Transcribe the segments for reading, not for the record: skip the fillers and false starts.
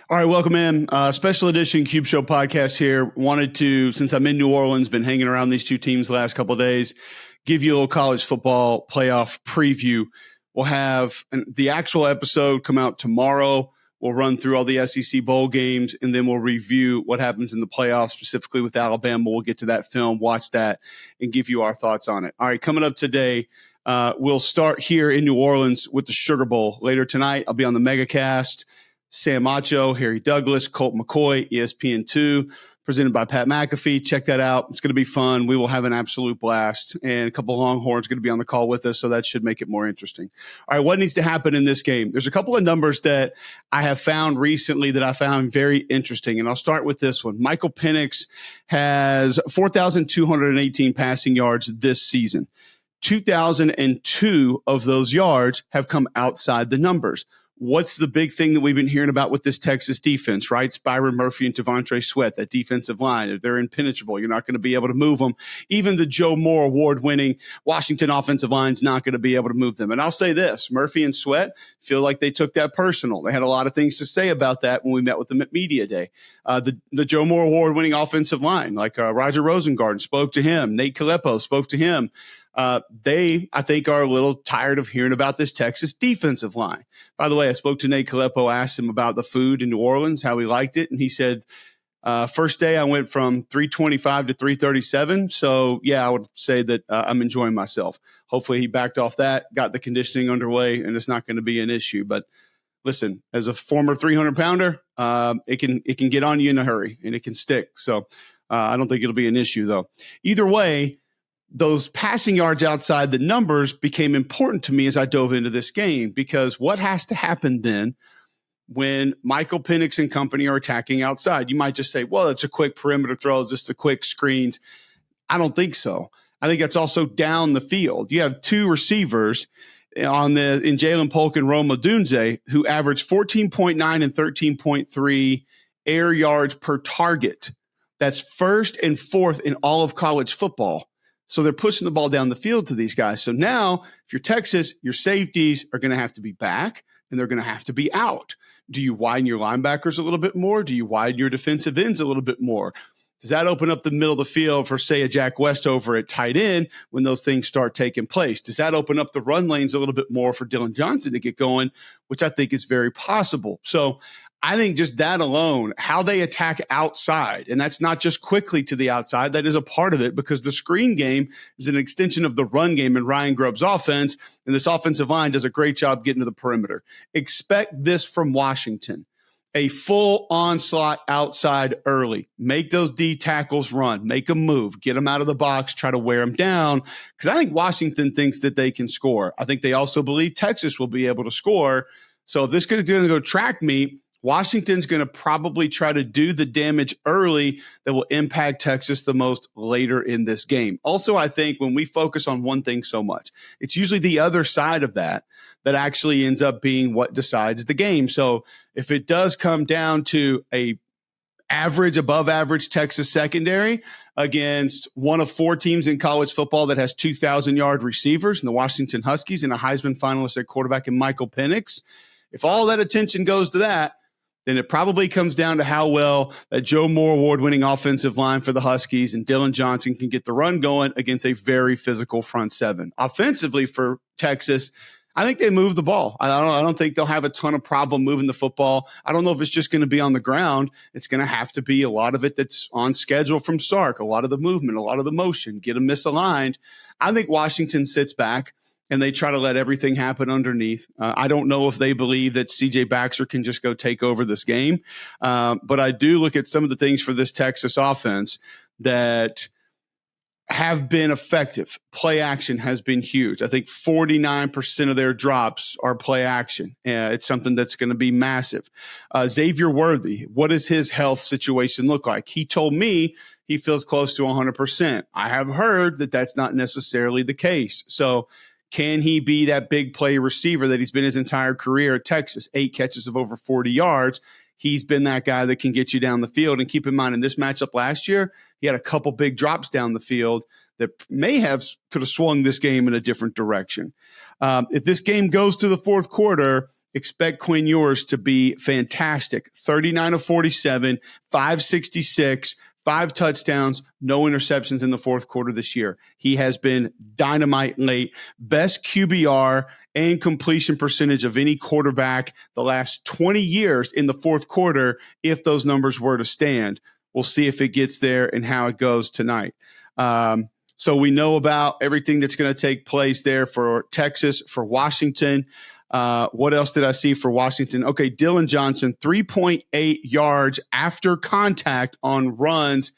All right, welcome in. Special edition Cube Show podcast here. Wanted to, since I'm in New Orleans, been hanging around these two teams the last couple of days, give you a little college football playoff preview. We'll have the actual episode come out tomorrow. We'll run through all the SEC bowl games, and then we'll review what happens in the playoffs, specifically with Alabama. We'll get to that film, watch that, and give you our thoughts on it. All right, coming up today, we'll start here in New Orleans with the Sugar Bowl. Later tonight, I'll be on the MegaCast. Sam Macho, Harry Douglas, Colt McCoy, ESPN2, presented by Pat McAfee. Check that out. It's going to be fun. We will have an absolute blast. And a couple of Longhorns going to be on the call with us, so that should make it more interesting. All right, what needs to happen in this game? There's a couple of numbers that I have found recently that I found very interesting, and I'll start with this one. Michael Penix has 4,218 passing yards this season. 2,002 of those yards have come outside the numbers. What's the big thing that we've been hearing about with this Texas defense, right? It's Byron Murphy and Devontae Sweat, that defensive line. They're impenetrable. You're not going to be able to move them. Even the Joe Moore award-winning Washington offensive line is not going to be able to move them. And I'll say this, Murphy and Sweat feel like they took that personal. They had a lot of things to say about that when we met with them at Media Day. The Joe Moore award-winning offensive line, like Roger Rosengarten spoke to him. Nate Kalepo spoke to him. They, I think, are a little tired of hearing about this Texas defensive line. By the way, I spoke to Nate Kalepo, asked him about the food in New Orleans, how he liked it. And he said, first day I went from 325 to 337. So, yeah, I would say that I'm enjoying myself. Hopefully he backed off that, got the conditioning underway, and it's not going to be an issue. But listen, as a former 300-pounder, it can get on you in a hurry, and it can stick. So I don't think it'll be an issue, though. Either way, those passing yards outside the numbers became important to me as I dove into this game, because what has to happen then when Michael Penix and company are attacking outside? You might just say, well, it's a quick perimeter throw, it's just a quick screens. I don't think so. I think that's also down the field. You have two receivers in Jalen Polk and Rome Odunze who average 14.9 and 13.3 air yards per target. That's first and fourth in all of college football. So they're pushing the ball down the field to these guys. So now, if you're Texas, your safeties are going to have to be back, and they're going to have to be out. Do you widen your linebackers a little bit more? Do you widen your defensive ends a little bit more? Does that open up the middle of the field for, say, a Jack Westover at tight end when those things start taking place? Does that open up the run lanes a little bit more for Dylan Johnson to get going, which I think is very possible. So I think just that alone, how they attack outside, and that's not just quickly to the outside, that is a part of it, because the screen game is an extension of the run game in Ryan Grubb's offense, and this offensive line does a great job getting to the perimeter. Expect this from Washington. A full onslaught outside early. Make those D tackles run. Make them move. Get them out of the box. Try to wear them down. Because I think Washington thinks that they can score. I think they also believe Texas will be able to score. So if this is going to go track meet, Washington's going to probably try to do the damage early that will impact Texas the most later in this game. Also, I think when we focus on one thing so much, it's usually the other side of that actually ends up being what decides the game. So if it does come down to a above average Texas secondary against one of four teams in college football that has 2,000-yard receivers, and the Washington Huskies, and a Heisman finalist at quarterback in Michael Penix, if all that attention goes to that, then it probably comes down to how well that Joe Moore award-winning offensive line for the Huskies and Dylan Johnson can get the run going against a very physical front seven. Offensively for Texas, I think they move the ball. I don't think they'll have a ton of problem moving the football. I don't know if it's just going to be on the ground. It's going to have to be a lot of it that's on schedule from Sark, a lot of the movement, a lot of the motion, get them misaligned. I think Washington sits back and they try to let everything happen underneath. I don't know if they believe that C.J. Baxter can just go take over this game. But I do look at some of the things for this Texas offense that have been effective. Play action has been huge. I think 49% of their drops are play action. It's something that's going to be massive. Xavier Worthy, what does his health situation look like? He told me he feels close to 100%. I have heard that that's not necessarily the case. So can he be that big play receiver that he's been his entire career at Texas? 8 catches of over 40 yards. He's been that guy that can get you down the field. And keep in mind, in this matchup last year, he had a couple big drops down the field that could have swung this game in a different direction. If this game goes to the fourth quarter expect Quinn Ewers to be fantastic. 39 of 47, 566, 5 touchdowns, no interceptions in the fourth quarter this year. He has been dynamite late. Best QBR and completion percentage of any quarterback the last 20 years in the fourth quarter, if those numbers were to stand. We'll see if it gets there and how it goes tonight. So we know about everything that's going to take place there for Texas, for Washington. What else did I see for Washington? Okay, Dylan Johnson, 3.8 yards after contact on runs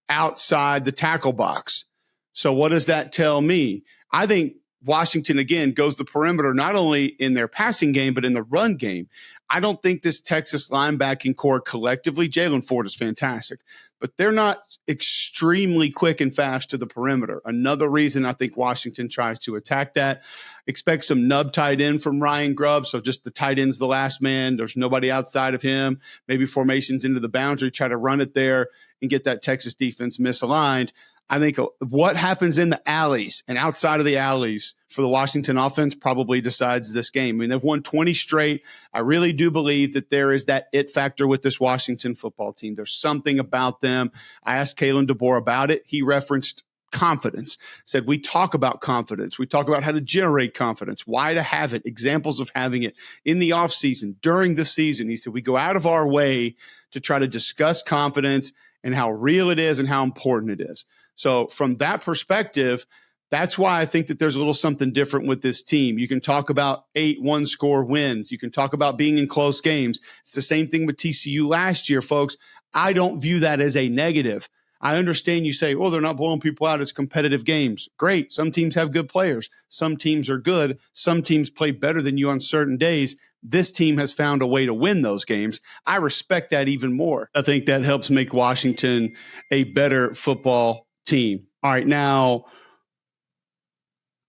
outside the tackle box. So what does that tell me? I think Washington, again, goes the perimeter, not only in their passing game, but in the run game. I don't think this Texas linebacking core collectively, Jalen Ford is fantastic, but they're not extremely quick and fast to the perimeter. Another reason I think Washington tries to attack that. Expect some nub tight end from Ryan Grubb. So just the tight end's the last man. There's nobody outside of him. Maybe formations into the boundary, try to run it there and get that Texas defense misaligned. I think what happens in the alleys and outside of the alleys for the Washington offense probably decides this game. I mean, they've won 20 straight. I really do believe that there is that it factor with this Washington football team. There's something about them. I asked Kalen DeBoer about it. He referenced confidence, said we talk about confidence. We talk about how to generate confidence, why to have it, examples of having it in the offseason, during the season. He said we go out of our way to try to discuss confidence and how real it is and how important it is. So from that perspective, that's why I think that there's a little something different with this team. You can talk about 8 one-score wins. You can talk about being in close games. It's the same thing with TCU last year, folks. I don't view that as a negative. I understand you say, well, they're not blowing people out. It's competitive games. Great. Some teams have good players. Some teams are good. Some teams play better than you on certain days. This team has found a way to win those games. I respect that even more. I think that helps make Washington a better football team. All right, now,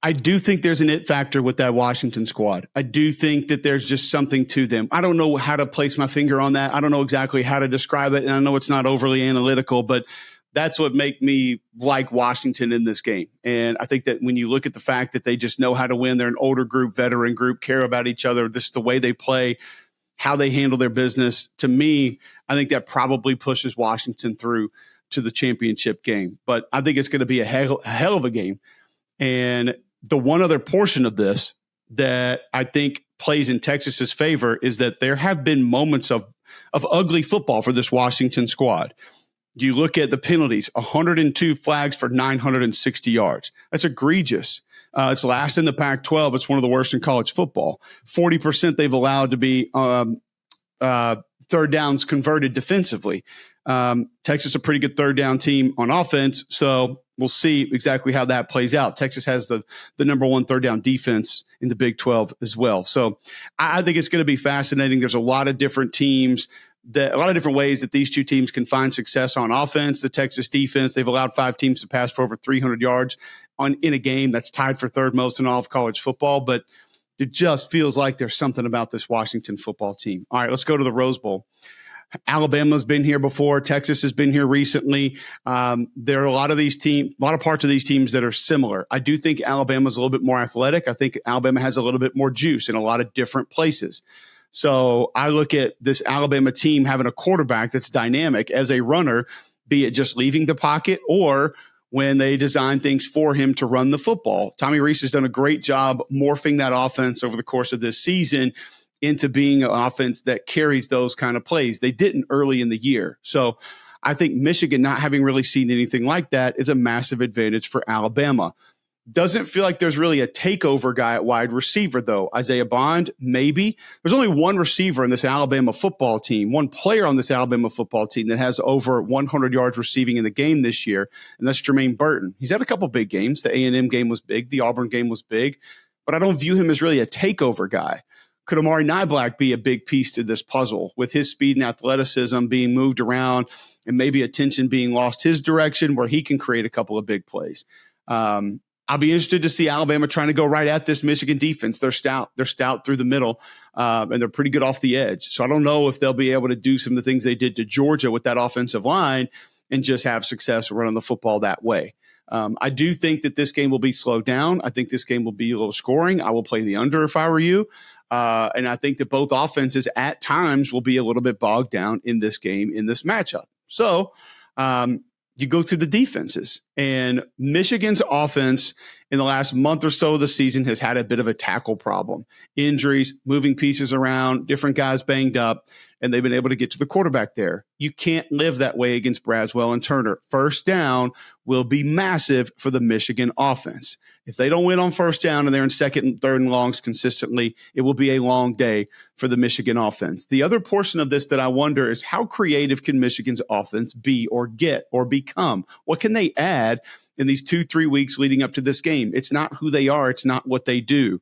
I do think there's an it factor with that Washington squad. I do think that there's just something to them. I don't know how to place my finger on that. I don't know exactly how to describe it, and I know it's not overly analytical, but that's what make me like Washington in this game. And I think that when you look at the fact that they just know how to win, they're an older group, veteran group, care about each other, this is the way they play, how they handle their business. To me, I think that probably pushes Washington through to the championship game. But I think it's going to be a hell of a game. And the one other portion of this that I think plays in Texas's favor is that there have been moments of ugly football for this Washington squad. You look at the penalties, 102 flags for 960 yards. That's egregious. It's last in the Pac-12. It's one of the worst in college football. 40% they've allowed to be third downs converted defensively. Texas, a pretty good third down team on offense. So we'll see exactly how that plays out. Texas has the number one third down defense in the Big 12 as well. So I think it's going to be fascinating. There's a lot of different teams, a lot of different ways that these two teams can find success on offense. The Texas defense, they've allowed 5 teams to pass for over 300 yards in a game. That's tied for third most in all of college football. But it just feels like there's something about this Washington football team. All right, let's go to the Rose Bowl. Alabama's been here before. Texas has been here recently. There are a lot of parts of these teams that are similar. I do think Alabama's a little bit more athletic. I think Alabama has a little bit more juice in a lot of different places. So I look at this Alabama team having a quarterback that's dynamic as a runner, be it just leaving the pocket or when they design things for him to run the football. Tommy Rees has done a great job morphing that offense over the course of this season into being an offense that carries those kind of plays. They didn't early in the year. So I think Michigan not having really seen anything like that is a massive advantage for Alabama. Doesn't feel like there's really a takeover guy at wide receiver, though. Isaiah Bond, maybe. There's only one receiver in this Alabama football team, one player on this Alabama football team that has over 100 yards receiving in the game this year, and that's Jermaine Burton. He's had a couple big games. The A&M game was big. The Auburn game was big. But I don't view him as really a takeover guy. Could Amari Niblack be a big piece to this puzzle with his speed and athleticism being moved around and maybe attention being lost his direction where he can create a couple of big plays? I'll be interested to see Alabama trying to go right at this Michigan defense. They're stout. They're stout through the middle, and they're pretty good off the edge. So I don't know if they'll be able to do some of the things they did to Georgia with that offensive line and just have success running the football that way. I do think that this game will be slowed down. I think this game will be a little scoring. I will play the under if I were you. And I think that both offenses at times will be a little bit bogged down in this game, in this matchup. So you go through the defenses, and Michigan's offense in the last month or so of the season has had a bit of a tackle problem. Injuries, moving pieces around, different guys banged up, and they've been able to get to the quarterback there. You can't live that way against Braswell and Turner. First down will be massive for the Michigan offense. If they don't win on first down and they're in second and third and longs consistently, it will be a long day for the Michigan offense. The other portion of this that I wonder is how creative can Michigan's offense be or get or become? What can they add in these 2-3 weeks leading up to this game? It's not who they are. It's not what they do.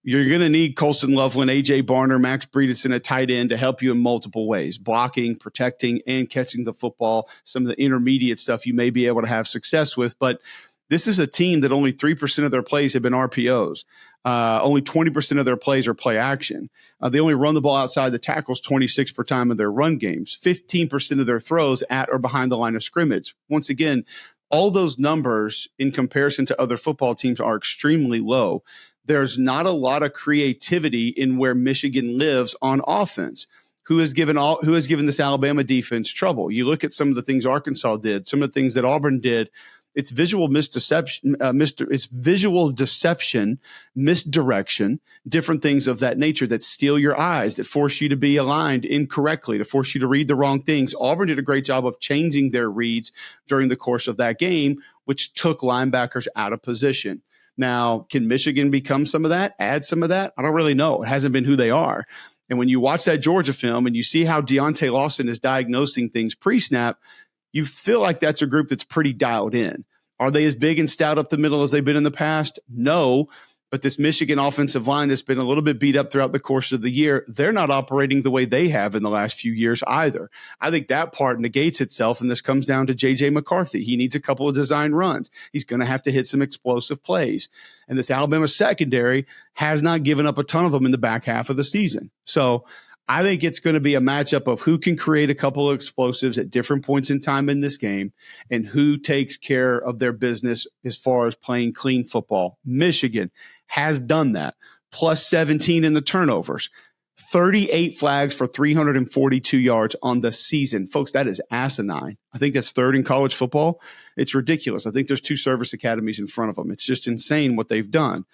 You're going to need Colston Loveland, A.J. Barner, Max Breedison, a tight end to help you in multiple ways, blocking, protecting, and catching the football, some of the intermediate stuff you may be able to have success with. But this is a team that only 3% of their plays have been RPOs. Only 20% of their plays are play action. They only run the ball outside the tackles 26 per time of their run games, 15% of their throws at or behind the line of scrimmage. Once again, all those numbers in comparison to other football teams are extremely low. There's not a lot of creativity in where Michigan lives on offense. Who has given this Alabama defense trouble? You look at some of the things Arkansas did, some of the things that Auburn did. It's visual misdeception, misdirection, different things of that nature that steal your eyes, that force you to be aligned incorrectly, to force you to read the wrong things. Auburn did a great job of changing their reads during the course of that game, which took linebackers out of position. Now, can Michigan become some of that, add some of that? I don't really know. It hasn't been who they are. And when you watch that Georgia film and you see how Deontay Lawson is diagnosing things pre-snap, you feel like that's a group that's pretty dialed in. Are they as big and stout up the middle as they've been in the past? No. But this Michigan offensive line that's been a little bit beat up throughout the course of the year, they're not operating the way they have in the last few years either. I think that part negates itself, and this comes down to J.J. McCarthy. He needs a couple of design runs. He's going to have to hit some explosive plays. And this Alabama secondary has not given up a ton of them in the back half of the season. So I think it's going to be a matchup of who can create a couple of explosives at different points in time in this game and who takes care of their business as far as playing clean football. Michigan has done that, plus 17 in the turnovers, 38 flags for 342 yards on the season. Folks, that is asinine. I think that's third in college football. It's ridiculous. I think there's 2 service academies in front of them. It's just insane what they've done.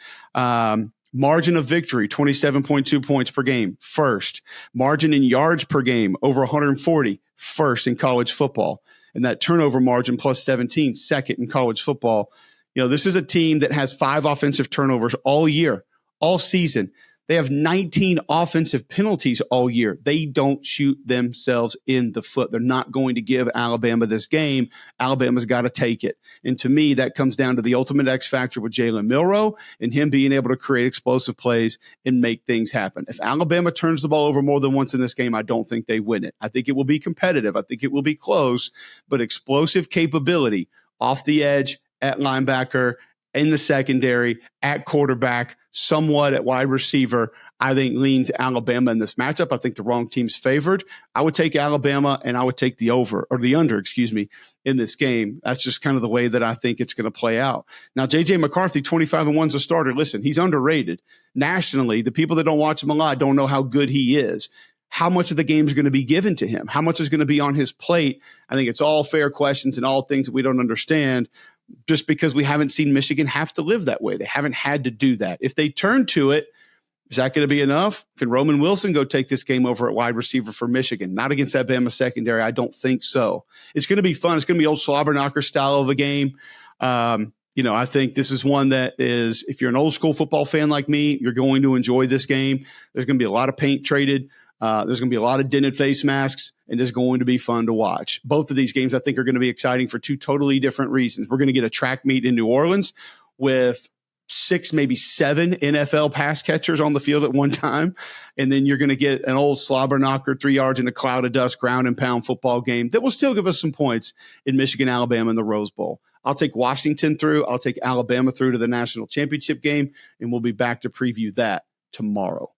Margin of victory, 27.2 points per game, first. Margin in yards per game, over 140, first in college football. And that turnover margin plus 17, second in college football. You know, this is a team that has 5 offensive turnovers all year, all season. They have 19 offensive penalties all year. They don't shoot themselves in the foot. They're not going to give Alabama this game. Alabama's got to take it. And to me, that comes down to the ultimate X factor with Jalen Milroe and him being able to create explosive plays and make things happen. If Alabama turns the ball over more than once in this game, I don't think they win it. I think it will be competitive. I think it will be close, but explosive capability off the edge, at linebacker, in the secondary, at quarterback, somewhat at wide receiver, I think leans Alabama in this matchup. I think the wrong team's favored. I would take Alabama, and I would take the under, in this game. That's just kind of the way that I think it's going to play out. Now, J.J. McCarthy, 25-1's a starter. Listen, he's underrated. Nationally, the people that don't watch him a lot don't know how good he is. How much of the game is going to be given to him? How much is going to be on his plate? I think it's all fair questions and all things that we don't understand, just because we haven't seen Michigan have to live that way. They haven't had to do that. If they turn to it, is that going to be enough? Can Roman Wilson go take this game over at wide receiver for Michigan? Not against that Bama secondary. I don't think so. It's going to be fun. It's going to be old slobber knocker style of a game. I think this is one that is, if you're an old school football fan like me, you're going to enjoy this game. There's going to be a lot of paint traded. There's going to be a lot of dented face masks, and it's going to be fun to watch. Both of these games, I think, are going to be exciting for 2 totally different reasons. We're going to get a track meet in New Orleans with 6, maybe 7 NFL pass catchers on the field at one time. And then you're going to get an old slobber knocker, 3 yards in a cloud of dust, ground and pound football game that will still give us some points in Michigan, Alabama, in the Rose Bowl. I'll take Washington through. I'll take Alabama through to the national championship game, and we'll be back to preview that tomorrow.